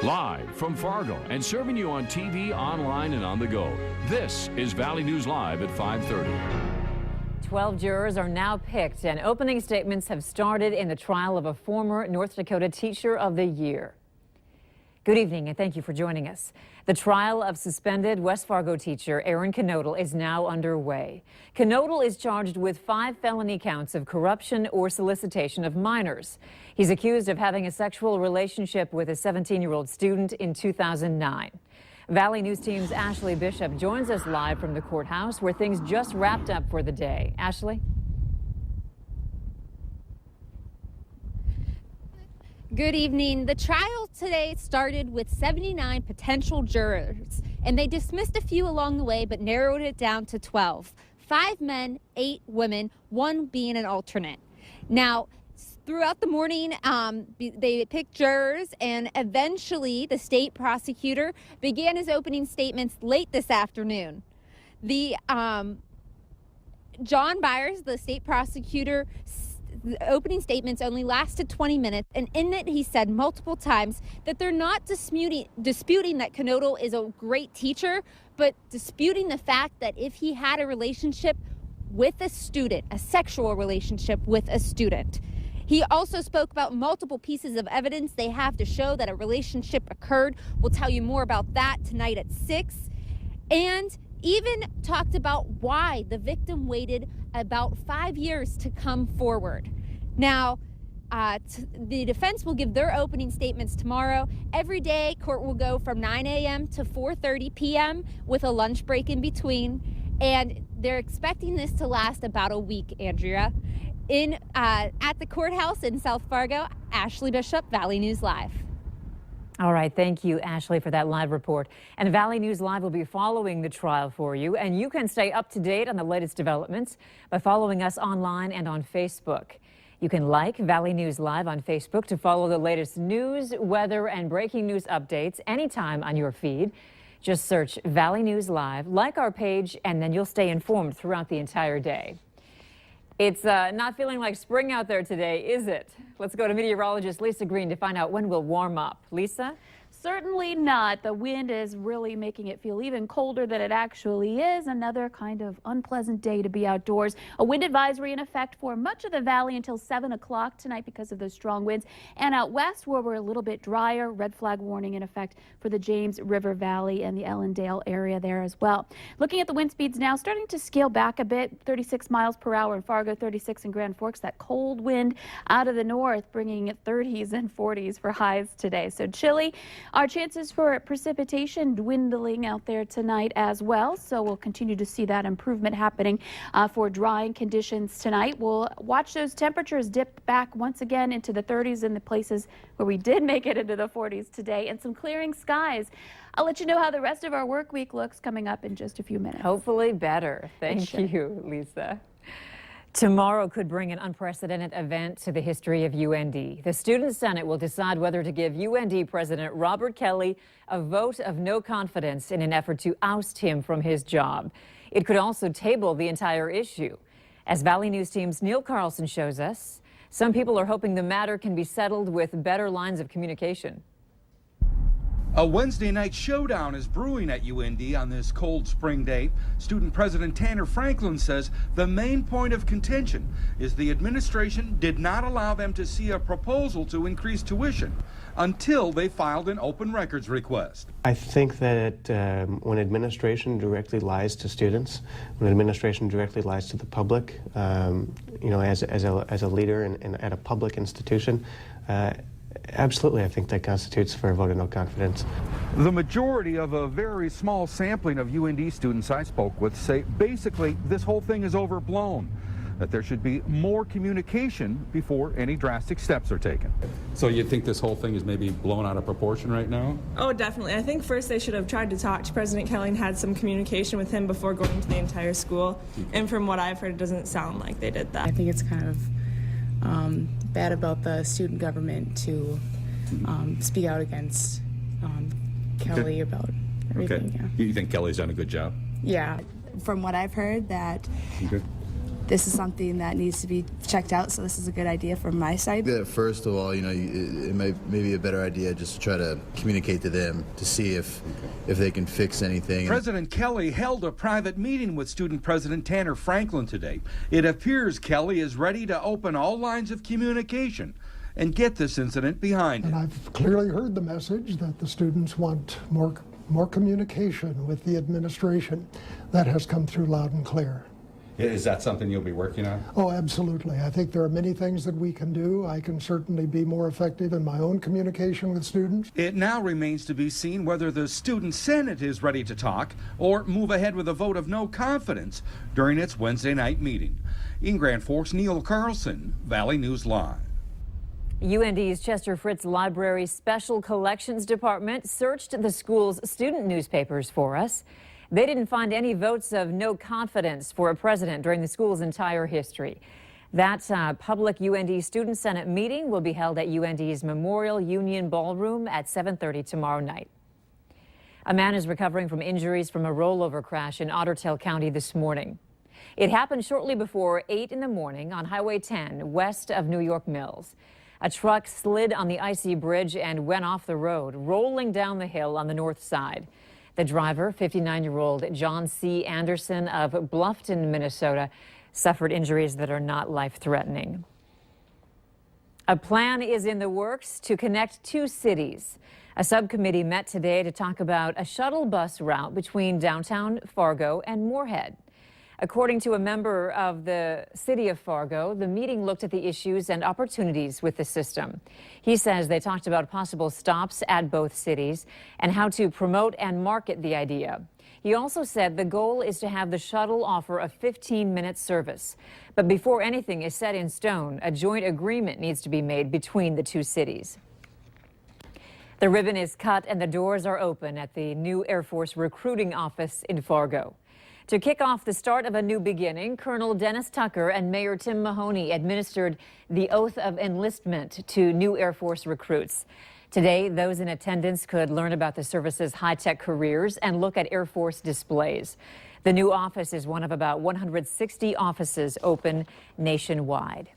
Live from Fargo and serving you on TV, online, and on the go. This is Valley News Live at 5:30. 12 jurors are now picked, and opening statements have started in the trial of a former North Dakota Teacher of the Year. Good evening, and thank you for joining us. The trial of suspended West Fargo teacher Aaron Knodel is now underway. Knodel is charged with 5 felony counts of corruption or solicitation of minors. He's accused of having a sexual relationship with a 17-year-old student in 2009. Valley News Team's Ashley Bishop joins us live from the courthouse, where things just wrapped up for the day. Ashley? Good evening. The trial today started with 79 potential jurors, and they dismissed a few along the way but narrowed it down to 12. 5 men, 8 women, 1 being an alternate. Now, throughout the morning, they picked jurors, and eventually the state prosecutor began his opening statements late this afternoon. The John Byers, the state prosecutor, the opening statements only lasted 20 minutes, and in it he said multiple times that they're not disputing that Knodel is a great teacher, but disputing the fact that if he had a relationship with a student, a sexual relationship with a student. He also spoke about multiple pieces of evidence they have to show that a relationship occurred. We'll tell you more about that tonight at 6. And even talked about why the victim waited about 5 years to come forward. Now, the defense will give their opening statements tomorrow. Every day, court will go from 9 a.m. to 4:30 p.m. with a lunch break in between. And they're expecting this to last about a week, Andrea. At the courthouse in South Fargo, Ashley Bishop, Valley News Live. All right, thank you, Ashley, for that live report. And Valley News Live will be following the trial for you, and you can stay up to date on the latest developments by following us online and on Facebook. You can like Valley News Live on Facebook to follow the latest news, weather, and breaking news updates anytime on your feed. Just search Valley News Live, like our page, and then you'll stay informed throughout the entire day. It's not feeling like spring out there today, is it? Let's go to meteorologist Lisa Green to find out when we'll warm up. Lisa? Certainly not. The wind is really making it feel even colder than it actually is. Another kind of unpleasant day to be outdoors. A wind advisory in effect for much of the valley until 7 o'clock tonight because of those strong winds. And out west, where we're a little bit drier, red flag warning in effect for the James River Valley and the Ellendale area there as well. Looking at the wind speeds now, starting to scale back a bit. 36 miles per hour in Fargo, 36 in Grand Forks. That cold wind out of the north, bringing 30s and 40s for highs today. So chilly. Our chances for precipitation dwindling out there tonight as well, so we'll continue to see that improvement happening for drying conditions tonight. We'll watch those temperatures dip back once again into the 30s in the places where we did make it into the 40s today, and some clearing skies. I'll let you know how the rest of our work week looks coming up in just a few minutes. Hopefully better. Thank you, Lisa. Tomorrow could bring an unprecedented event to the history of UND. The Student Senate will decide whether to give UND President Robert Kelly a vote of no confidence in an effort to oust him from his job. It could also table the entire issue. As Valley News Team's Neil Carlson shows us, some people are hoping the matter can be settled with better lines of communication. A Wednesday night showdown is brewing at UND on this cold spring day. Student President Tanner Franklin says the main point of contention is the administration did not allow them to see a proposal to increase tuition until they filed an open records request. I think that when administration directly lies to students, when administration directly lies to the public, you know, as a leader and at a public institution, absolutely, I think that constitutes for a vote of no confidence. The majority of a very small sampling of UND students I spoke with say basically this whole thing is overblown, that there should be more communication before any drastic steps are taken. So you think this whole thing is maybe blown out of proportion right now? Oh, definitely. I think first they should have tried to talk to President Kelly and had some communication with him before going to the entire school. And from what I've heard, it doesn't sound like they did that. I think it's kind of bad about the student government to speak out against Kelly about everything. Okay. Yeah. You think Kelly's done a good job? Yeah. From what I've heard, that this is something that needs to be checked out, so this is a good idea from my side. Yeah, first of all, it may be a better idea just to try to communicate to them to see if they can fix anything. President Kelly held a private meeting with Student President Tanner Franklin today. It appears Kelly is ready to open all lines of communication and get this incident behind And him. I've clearly heard the message that the students want more communication with the administration. That has come through loud and clear. Is that something you'll be working on? Oh, absolutely. I think there are many things that we can do. I can certainly be more effective in my own communication with students. It now remains to be seen whether the Student Senate is ready to talk or move ahead with a vote of no confidence during its Wednesday night meeting. In Grand Forks, Neil Carlson, Valley News Live. UND's Chester Fritz Library's Special Collections Department searched the school's student newspapers for us. They didn't find any votes of no confidence for a president during the school's entire history. That public UND Student Senate meeting will be held at UND's Memorial Union Ballroom at 7:30 tomorrow night. A man is recovering from injuries from a rollover crash in Otter Tail County this morning. It happened shortly before 8 in the morning on Highway 10 west of New York Mills. A truck slid on the icy bridge and went off the road, rolling down the hill on the north side. The driver, 59-year-old John C. Anderson of Bluffton, Minnesota, suffered injuries that are not life-threatening. A plan is in the works to connect two cities. A subcommittee met today to talk about a shuttle bus route between downtown Fargo and Moorhead. According to a member of the city of Fargo, the meeting looked at the issues and opportunities with the system. He says they talked about possible stops at both cities and how to promote and market the idea. He also said the goal is to have the shuttle offer a 15-minute service. But before anything is set in stone, a joint agreement needs to be made between the two cities. The ribbon is cut and the doors are open at the new Air Force recruiting office in Fargo. To kick off the start of a new beginning, Colonel Dennis Tucker and Mayor Tim Mahoney administered the oath of enlistment to new Air Force recruits. Today, those in attendance could learn about the service's high-tech careers and look at Air Force displays. The new office is one of about 160 offices open nationwide.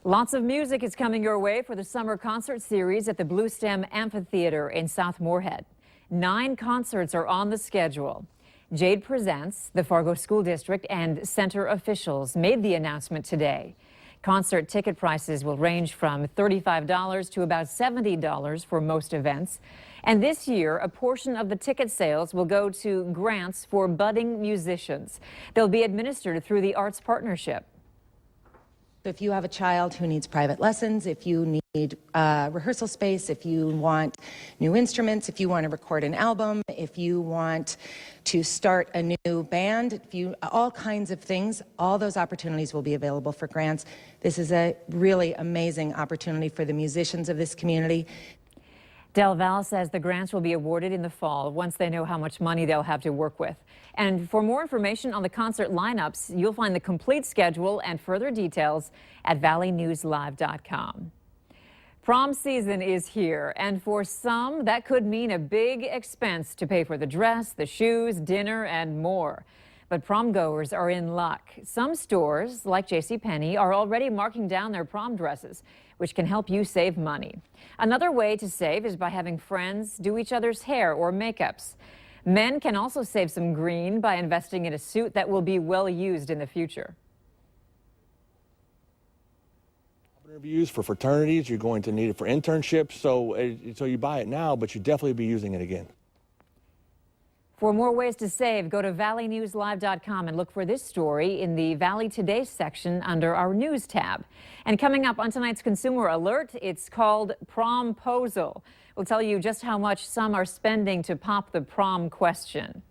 Lots of music is coming your way for the summer concert series at the Blue Stem Amphitheater in South Moorhead. 9 concerts are on the schedule. Jade Presents, the Fargo School District, and center officials made the announcement today. Concert ticket prices will range from $35 to about $70 for most events. And this year, a portion of the ticket sales will go to grants for budding musicians. They'll be administered through the Arts Partnership. If you have a child who needs private lessons, if you need rehearsal space, if you want new instruments, if you want to record an album, if you want to start a new band, all kinds of things, all those opportunities will be available for grants. This is a really amazing opportunity for the musicians of this community. Del Val says the grants will be awarded in the fall once they know how much money they'll have to work with. And for more information on the concert lineups, you'll find the complete schedule and further details at valleynewslive.com. Prom season is here, and for some, that could mean a big expense to pay for the dress, the shoes, dinner, and more. But prom goers are in luck. Some stores, like JCPenney, are already marking down their prom dresses, which can help you save money. Another way to save is by having friends do each other's hair or makeups. Men can also save some green by investing in a suit that will be well used in the future. Interviews for fraternities, you're going to need it for internships, so you buy it now, but you definitely be using it again. For more ways to save, go to valleynewslive.com and look for this story in the Valley Today section under our News tab. And coming up on tonight's Consumer Alert, it's called Promposal. We'll tell you just how much some are spending to pop the prom question.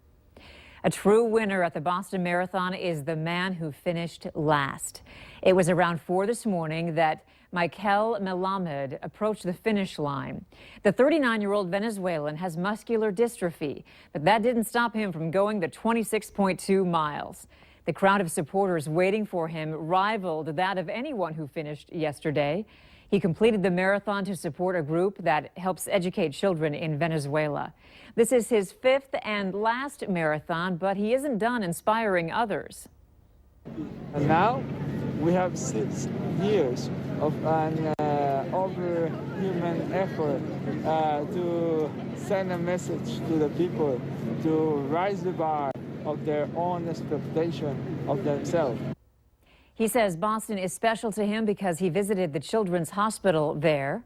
A true winner at the Boston Marathon is the man who finished last. It was around 4 this morning that Michael Melamed approached the finish line. The 39-year-old Venezuelan has muscular dystrophy, but that didn't stop him from going the 26.2 miles. The crowd of supporters waiting for him rivaled that of anyone who finished yesterday. He completed the marathon to support a group that helps educate children in Venezuela. This is his 5th and last marathon, but he isn't done inspiring others. And now we have 6 years of an overhuman effort to send a message to the people to raise the bar of their own expectation of themselves. He says Boston is special to him because he visited the Children's Hospital there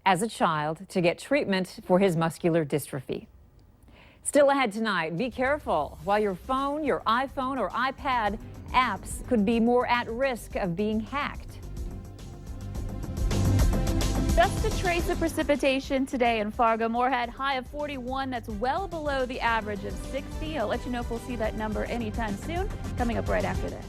as a child to get treatment for his muscular dystrophy. Still ahead tonight, be careful. While your phone, your iPhone or iPad apps could be more at risk of being hacked. Just a trace of precipitation today in Fargo-Moorhead, high of 41. That's well below the average of 60. I'll let you know if we'll see that number anytime soon. Coming up right after this.